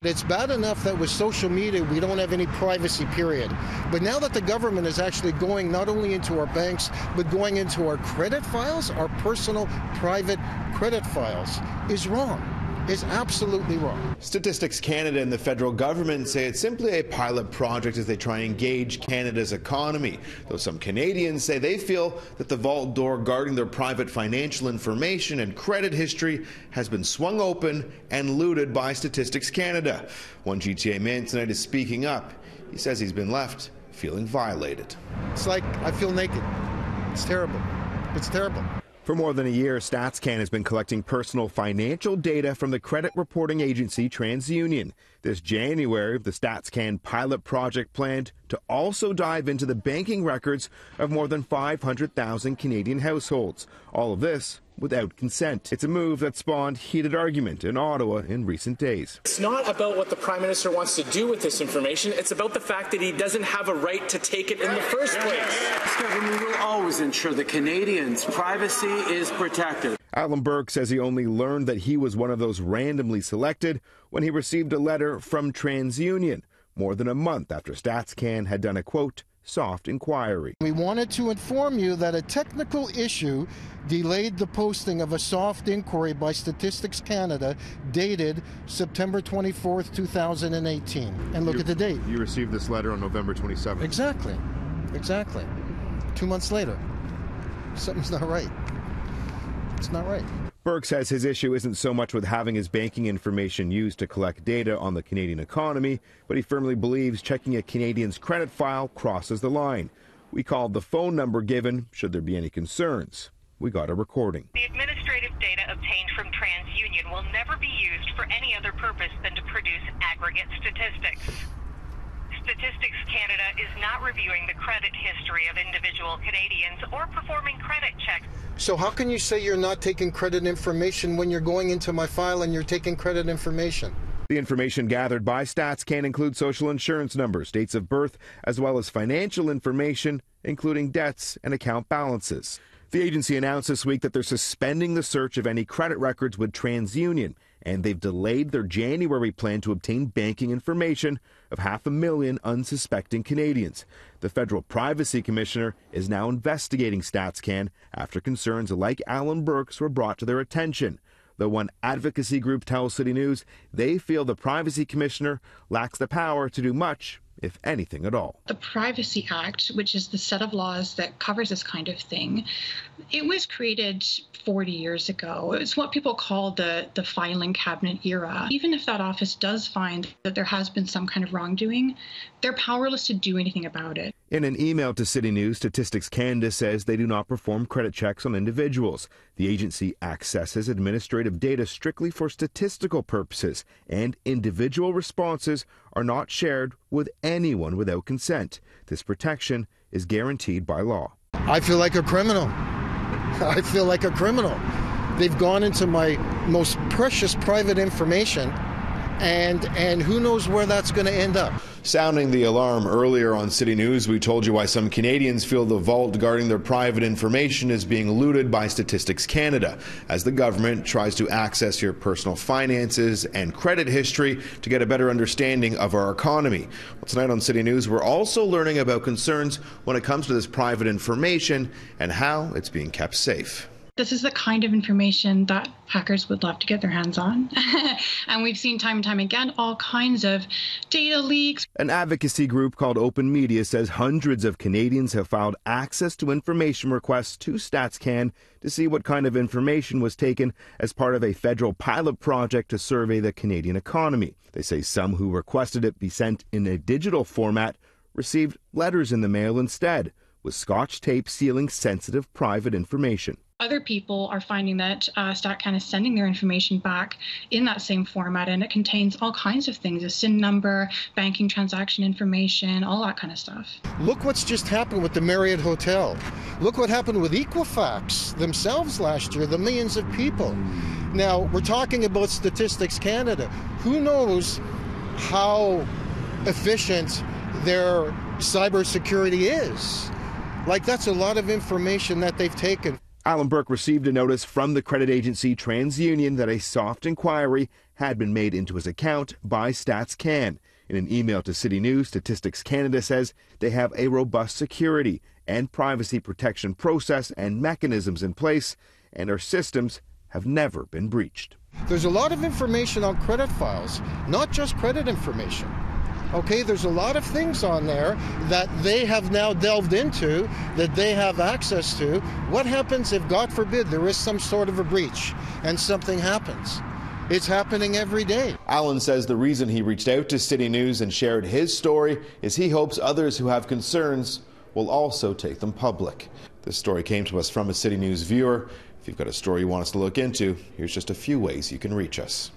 It's bad enough that with social media we don't have any privacy, period. But now that the government is actually going not only into our banks, but going into our credit files, our personal private credit files, is wrong. Is absolutely wrong. Statistics Canada and the federal government say it's simply a pilot project as they try and gauge Canada's economy, though some Canadians say they feel that the vault door guarding their private financial information and credit history has been swung open and looted by Statistics Canada. One GTA man tonight is speaking up. He says he's been left feeling violated. It's like I feel naked. It's terrible. It's terrible. For more than a year, StatsCan has been collecting personal financial data from the credit reporting agency TransUnion. This January, the StatsCan pilot project planned to also dive into the banking records of more than 500,000 Canadian households. All of this without consent. It's a move that spawned heated argument in Ottawa in recent days. It's not about what the Prime Minister wants to do with this information. It's about the fact that he doesn't have a right to take it in the first place. This government will always ensure that Canadians' privacy is protected. Alan Burke says he only learned that he was one of those randomly selected when he received a letter from TransUnion more than a month after StatsCan had done a, quote, soft inquiry. We wanted to inform you that a technical issue delayed the posting of a soft inquiry by Statistics Canada dated September 24th, 2018. And look at the date. You received this letter on November 27th. Exactly. 2 months later. Something's not right. It's not right. Burke says his issue isn't so much with having his banking information used to collect data on the Canadian economy, but he firmly believes checking a Canadian's credit file crosses the line. We called the phone number given should there be any concerns. We got a recording. The administrative data obtained from TransUnion will never be used for any other purpose than to produce aggregate statistics. Statistics Canada is not reviewing the credit history of individual Canadians or performing credit checks. So how can you say you're not taking credit information when you're going into my file and you're taking credit information? The information gathered by StatsCan include social insurance numbers, dates of birth, as well as financial information, including debts and account balances. The agency announced this week that they're suspending the search of any credit records with TransUnion, and they've delayed their January plan to obtain banking information of 500,000 unsuspecting Canadians. The Federal Privacy Commissioner is now investigating StatsCan after concerns like Alan Burke's were brought to their attention. Though one advocacy group tells CityNews they feel the Privacy Commissioner lacks the power to do much, if anything at all. The Privacy Act, which is the set of laws that covers this kind of thing, it was created 40 years ago. It's what people call the filing cabinet era. Even if that office does find that there has been some kind of wrongdoing, they're powerless to do anything about it. In an email to CityNews, Statistics Canada says they do not perform credit checks on individuals. The agency accesses administrative data strictly for statistical purposes, and individual responses are not shared with anyone without consent. This protection is guaranteed by law. I feel like a criminal. I feel like a criminal. They've gone into my most precious private information, and who knows where that's going to end up. Sounding the alarm earlier on City News, we told you why some Canadians feel the vault guarding their private information is being looted by Statistics Canada, as the government tries to access your personal finances and credit history to get a better understanding of our economy. Well, tonight on City News, we're also learning about concerns when it comes to this private information and how it's being kept safe. This is the kind of information that hackers would love to get their hands on. And we've seen time and time again all kinds of data leaks. An advocacy group called Open Media says hundreds of Canadians have filed access to information requests to StatsCan to see what kind of information was taken as part of a federal pilot project to survey the Canadian economy. They say some who requested it be sent in a digital format received letters in the mail instead, with Scotch tape sealing sensitive private information. Other people are finding that StatCan is sending their information back in that same format, and it contains all kinds of things, a SIN number, banking transaction information, all that kind of stuff. Look what's just happened with the Marriott Hotel. Look what happened with Equifax themselves last year, the millions of people. Now, we're talking about Statistics Canada. Who knows how efficient their cybersecurity is? Like, that's a lot of information that they've taken. Alan Burke received a notice from the credit agency TransUnion that a soft inquiry had been made into his account by StatsCan. In an email to CityNews, Statistics Canada says they have a robust security and privacy protection process and mechanisms in place, and our systems have never been breached. There's a lot of information on credit files, not just credit information. Okay, there's a lot of things on there that they have now delved into, that they have access to. What happens if, God forbid, there is some sort of a breach and something happens? It's happening every day. Alan says the reason he reached out to CityNews and shared his story is he hopes others who have concerns will also take them public. This story came to us from a CityNews viewer. If you've got a story you want us to look into, here's just a few ways you can reach us.